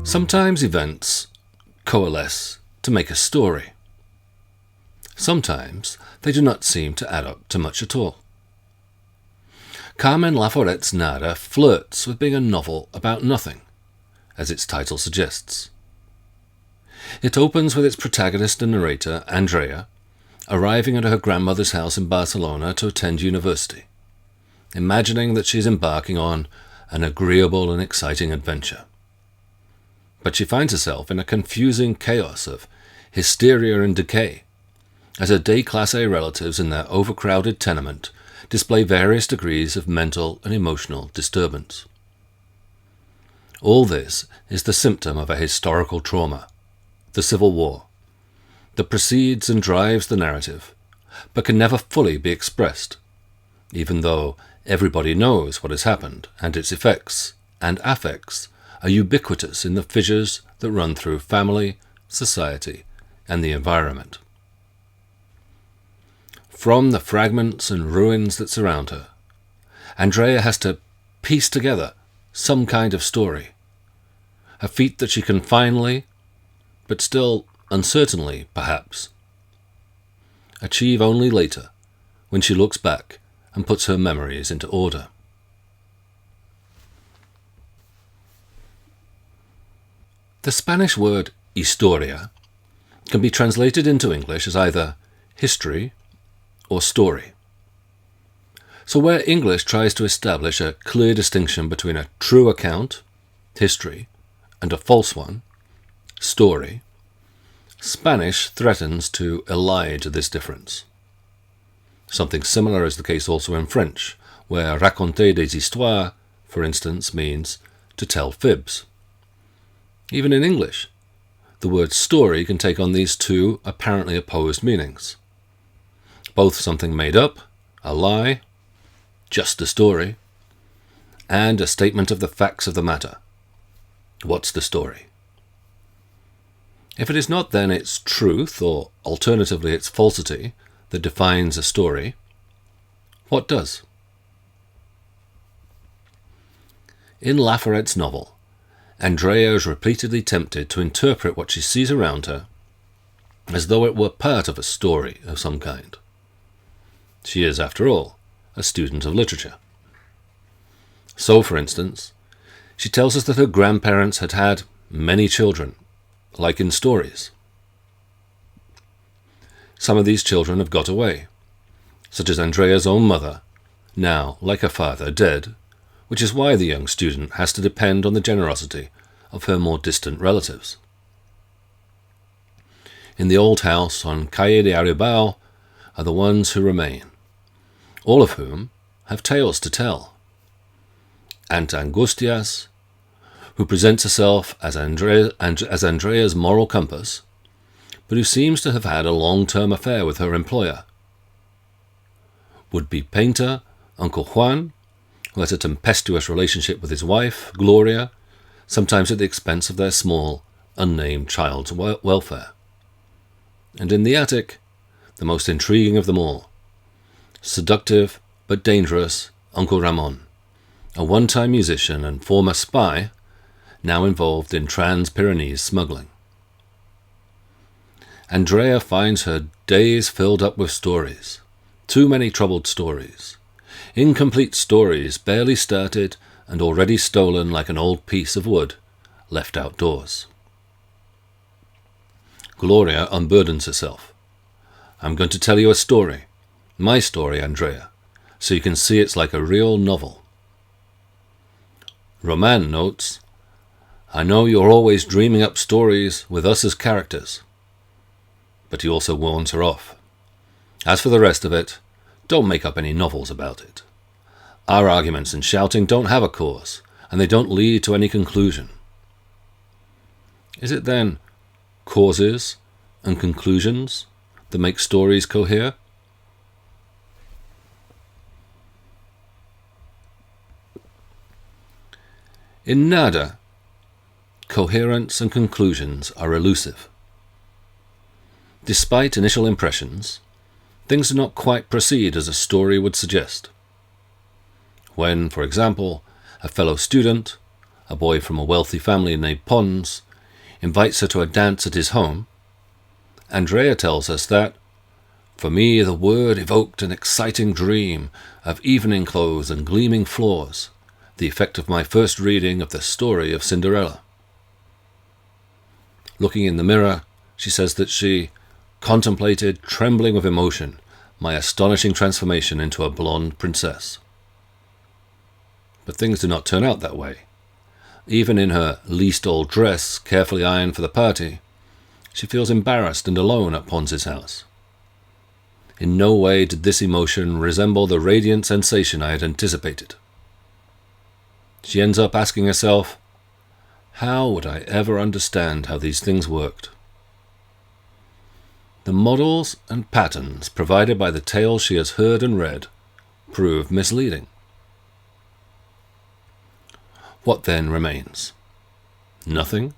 Sometimes events coalesce to make a story. Sometimes they do not seem to add up to much at all. Carmen Laforet's Nada flirts with being a novel about nothing, as its title suggests. It opens with its protagonist and narrator, Andrea, arriving at her grandmother's house in Barcelona to attend university, imagining that she is embarking on an agreeable and exciting adventure. But she finds herself in a confusing chaos of hysteria and decay, as her day Class A relatives in their overcrowded tenement display various degrees of mental and emotional disturbance. All this is the symptom of a historical trauma, the Civil War, that precedes and drives the narrative, but can never fully be expressed, even though everybody knows what has happened, and its effects and affects are ubiquitous in the fissures that run through family, society, and the environment. From the fragments and ruins that surround her, Andrea has to piece together some kind of story, a feat that she can finally, but still uncertainly perhaps, achieve only later, when she looks back and puts her memories into order. The Spanish word historia can be translated into English as either history or story. So where English tries to establish a clear distinction between a true account, history, and a false one, story, Spanish threatens to elide this difference. Something similar is the case also in French, where raconter des histoires, for instance, means to tell fibs. Even in English, the word story can take on these two apparently opposed meanings. Both something made up, a lie, just a story, and a statement of the facts of the matter. What's the story? If it is not then its truth, or alternatively its falsity, that defines a story, what does? In Laforet's novel, Andrea is repeatedly tempted to interpret what she sees around her as though it were part of a story of some kind. She is, after all, a student of literature. So, for instance, she tells us that her grandparents had had many children, like in stories. Some of these children have got away, such as Andrea's own mother, now, like her father, dead, which is why the young student has to depend on the generosity of her more distant relatives. In the old house on Calle de Aribao are the ones who remain, all of whom have tales to tell. Aunt Angustias, who presents herself as Andrea's moral compass, but who seems to have had a long-term affair with her employer. Would-be painter Uncle Juan, who has a tempestuous relationship with his wife, Gloria, sometimes at the expense of their small, unnamed child's welfare. And in the attic, the most intriguing of them all, seductive but dangerous Uncle Ramon, a one-time musician and former spy, now involved in trans-Pyrenees smuggling. Andrea finds her days filled up with stories, too many troubled stories, incomplete stories barely started and already stolen like an old piece of wood left outdoors. Gloria unburdens herself. I'm going to tell you a story, my story, Andrea, so you can see it's like a real novel. Roman notes, I know you're always dreaming up stories with us as characters. But he also warns her off. As for the rest of it, don't make up any novels about it. Our arguments and shouting don't have a cause, and they don't lead to any conclusion. Is it then causes and conclusions that make stories cohere? In Nada, coherence and conclusions are elusive. Despite initial impressions, things do not quite proceed as a story would suggest. When, for example, a fellow student, a boy from a wealthy family named Pons, invites her to a dance at his home, Andrea tells us that, "For me the word evoked an exciting dream of evening clothes and gleaming floors, the effect of my first reading of the story of Cinderella." Looking in the mirror, she says that she contemplated, trembling with emotion, my astonishing transformation into a blonde princess. But things do not turn out that way. Even in her least old dress, carefully ironed for the party, she feels embarrassed and alone at Pons's house. In no way did this emotion resemble the radiant sensation I had anticipated. She ends up asking herself, how would I ever understand how these things worked? The models and patterns provided by the tales she has heard and read prove misleading. What then remains? Nothing,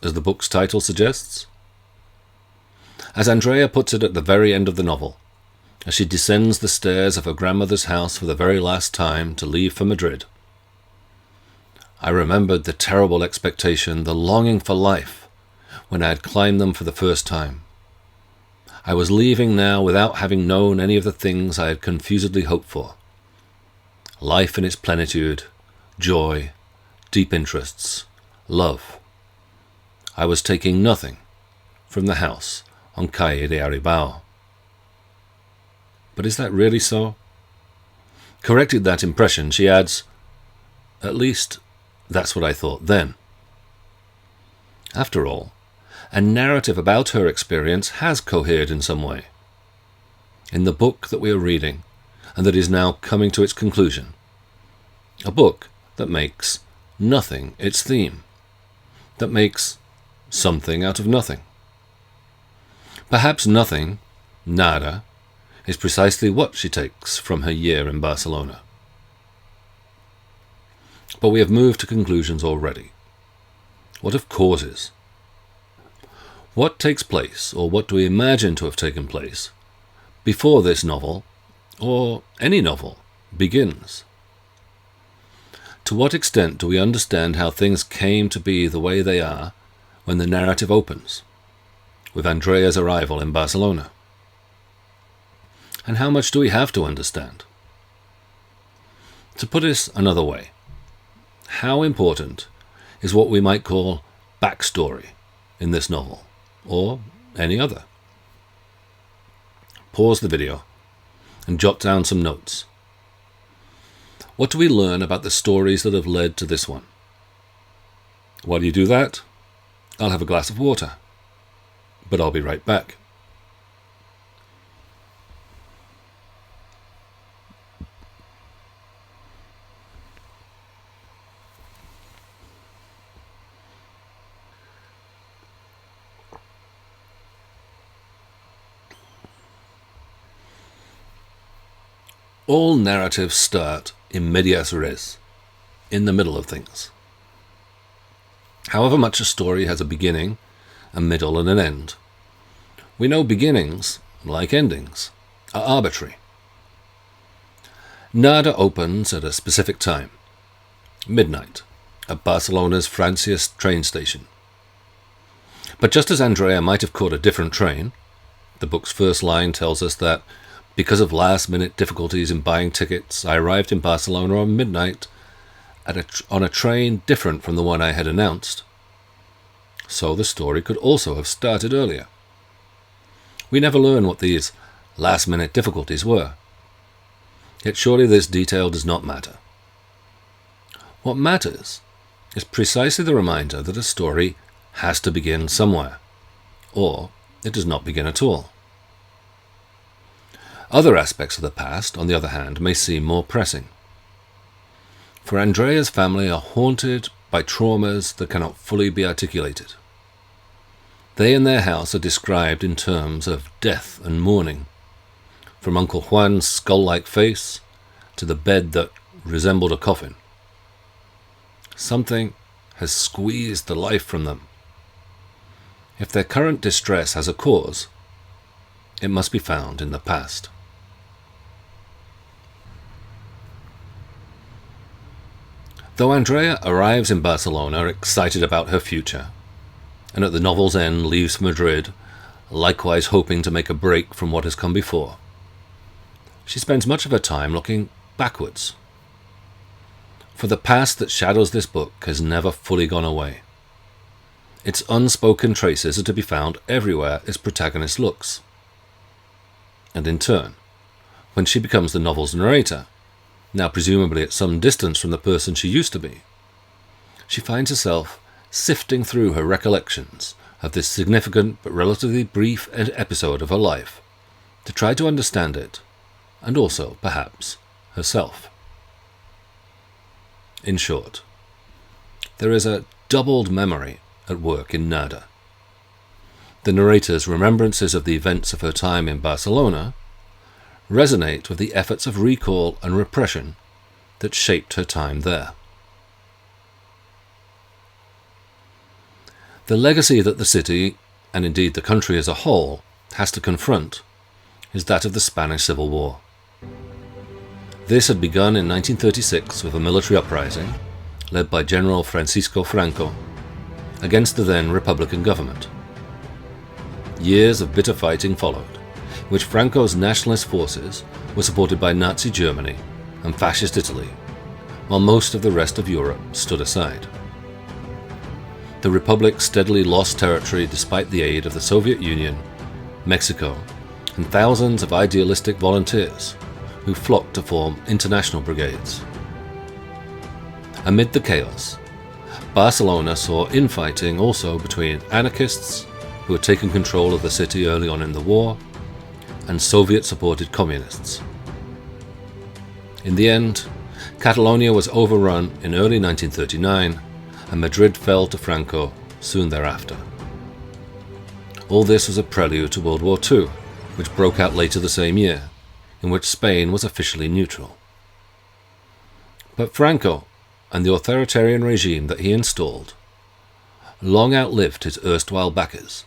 as the book's title suggests? As Andrea puts it at the very end of the novel, as she descends the stairs of her grandmother's house for the very last time to leave for Madrid, I remembered the terrible expectation, the longing for life, when I had climbed them for the first time. I was leaving now without having known any of the things I had confusedly hoped for. Life in its plenitude, joy, deep interests, love. I was taking nothing from the house on Calle de Aribao. But is that really so? Corrected that impression, she adds, "At least, that's what I thought then." After all, a narrative about her experience has cohered in some way. In the book that we are reading, and that is now coming to its conclusion, a book that makes nothing its theme, that makes something out of nothing. Perhaps nothing, nada, is precisely what she takes from her year in Barcelona. But we have moved to conclusions already. What of causes? What takes place, or what do we imagine to have taken place, before this novel, or any novel, begins? To what extent do we understand how things came to be the way they are when the narrative opens, with Andrea's arrival in Barcelona? And how much do we have to understand? To put this another way, how important is what we might call backstory in this novel, or any other? Pause the video and jot down some notes. What do we learn about the stories that have led to this one? While you do that, I'll have a glass of water, but I'll be right back. All narratives start in medias res, in the middle of things. However much a story has a beginning, a middle, and an end, we know beginnings, like endings, are arbitrary. Nada opens at a specific time, midnight, at Barcelona's Francias train station. But just as Andrea might have caught a different train, the book's first line tells us that because of last-minute difficulties in buying tickets, I arrived in Barcelona on midnight on a train different from the one I had announced. So the story could also have started earlier. We never learn what these last-minute difficulties were. Yet surely this detail does not matter. What matters is precisely the reminder that a story has to begin somewhere, or it does not begin at all. Other aspects of the past, on the other hand, may seem more pressing. For Andrea's family are haunted by traumas that cannot fully be articulated. They and their house are described in terms of death and mourning, from Uncle Juan's skull-like face to the bed that resembled a coffin. Something has squeezed the life from them. If their current distress has a cause, it must be found in the past. Though Andrea arrives in Barcelona excited about her future, and at the novel's end leaves for Madrid, likewise hoping to make a break from what has come before, she spends much of her time looking backwards. For the past that shadows this book has never fully gone away. Its unspoken traces are to be found everywhere its protagonist looks. And in turn, when she becomes the novel's narrator, now presumably at some distance from the person she used to be, she finds herself sifting through her recollections of this significant but relatively brief episode of her life to try to understand it, and also, perhaps, herself. In short, there is a doubled memory at work in Nada. The narrator's remembrances of the events of her time in Barcelona resonate with the efforts of recall and repression that shaped her time there. The legacy that the city, and indeed the country as a whole, has to confront is that of the Spanish Civil War. This had begun in 1936 with a military uprising led by General Francisco Franco against the then Republican government. Years of bitter fighting followed, in which Franco's nationalist forces were supported by Nazi Germany and Fascist Italy, while most of the rest of Europe stood aside. The Republic steadily lost territory despite the aid of the Soviet Union, Mexico, and thousands of idealistic volunteers who flocked to form international brigades. Amid the chaos, Barcelona saw infighting also between anarchists, who had taken control of the city early on in the war, and Soviet-supported communists. In the end, Catalonia was overrun in early 1939, and Madrid fell to Franco soon thereafter. All this was a prelude to World War II, which broke out later the same year, in which Spain was officially neutral. But Franco and the authoritarian regime that he installed long outlived his erstwhile backers,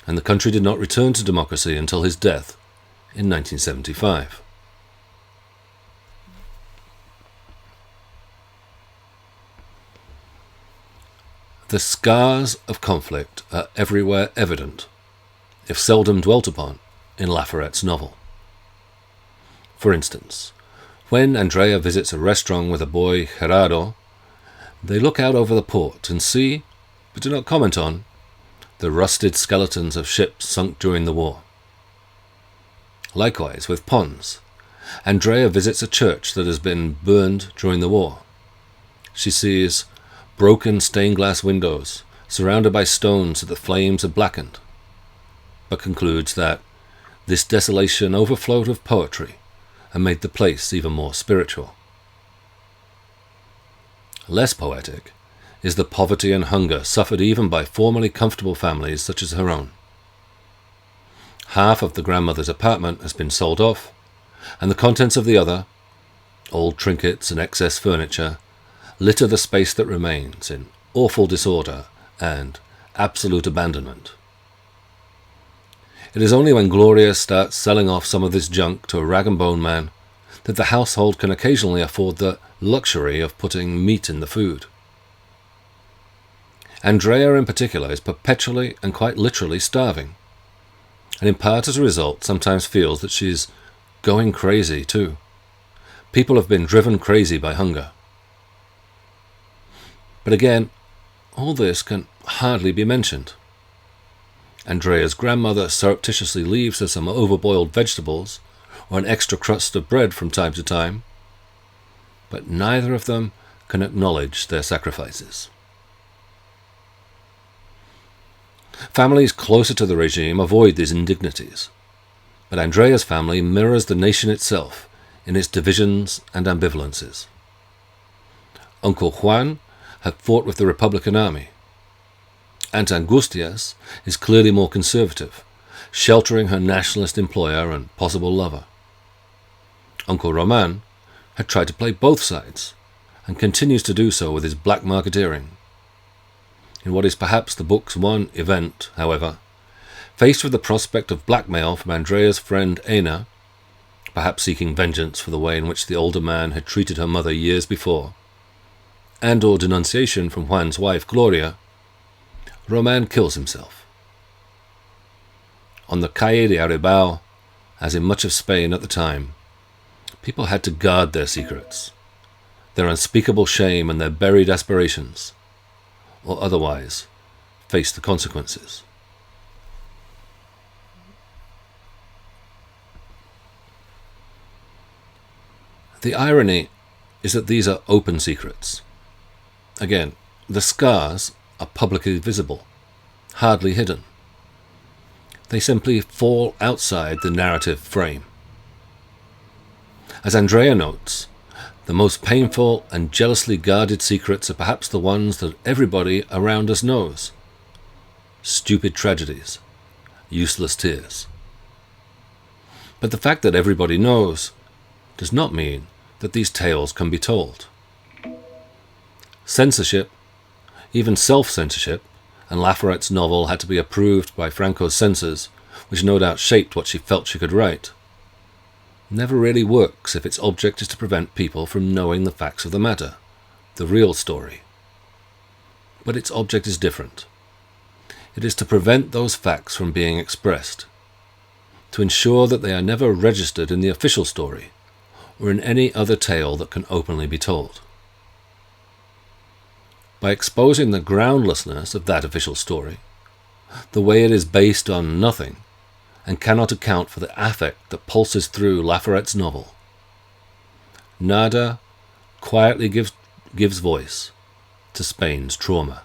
and the country did not return to democracy until his death in 1975. The scars of conflict are everywhere evident, if seldom dwelt upon, in Laforet's novel. For instance, when Andrea visits a restaurant with a boy, Gerardo, they look out over the port and see, but do not comment on, the rusted skeletons of ships sunk during the war. Likewise with Pons, Andrea visits a church that has been burned during the war. She sees broken stained glass windows surrounded by stones that the flames had blackened, but concludes that this desolation overflowed with poetry and made the place even more spiritual. Less poetic is the poverty and hunger suffered even by formerly comfortable families such as her own. Half of the grandmother's apartment has been sold off, and the contents of the other, old trinkets and excess furniture, litter the space that remains in awful disorder and absolute abandonment. It is only when Gloria starts selling off some of this junk to a rag-and-bone man that the household can occasionally afford the luxury of putting meat in the food. Andrea in particular is perpetually and quite literally starving, and in part as a result sometimes feels that she is going crazy too. People have been driven crazy by hunger. But again, all this can hardly be mentioned. Andrea's grandmother surreptitiously leaves her some overboiled vegetables or an extra crust of bread from time to time, but neither of them can acknowledge their sacrifices. Families closer to the regime avoid these indignities, but Andrea's family mirrors the nation itself in its divisions and ambivalences. Uncle Juan had fought with the Republican army. Aunt Angustias is clearly more conservative, sheltering her nationalist employer and possible lover. Uncle Roman had tried to play both sides, and continues to do so with his black marketeering. In what is perhaps the book's one event, however, faced with the prospect of blackmail from Andrea's friend Ena, perhaps seeking vengeance for the way in which the older man had treated her mother years before, and or denunciation from Juan's wife, Gloria, Roman kills himself. On the Calle de Aribao, as in much of Spain at the time, people had to guard their secrets, their unspeakable shame and their buried aspirations, or otherwise face the consequences. The irony is that these are open secrets. Again, the scars are publicly visible, hardly hidden. They simply fall outside the narrative frame. As Andrea notes, the most painful and jealously guarded secrets are perhaps the ones that everybody around us knows. Stupid tragedies, useless tears. But the fact that everybody knows does not mean that these tales can be told. Censorship, even self-censorship, and Laforet's novel had to be approved by Franco's censors, which no doubt shaped what she felt she could write, never really works if its object is to prevent people from knowing the facts of the matter, the real story. But its object is different. It is to prevent those facts from being expressed, to ensure that they are never registered in the official story, or in any other tale that can openly be told. By exposing the groundlessness of that official story, the way it is based on nothing, and cannot account for the affect that pulses through Laforet's novel, Nada quietly gives voice to Spain's trauma.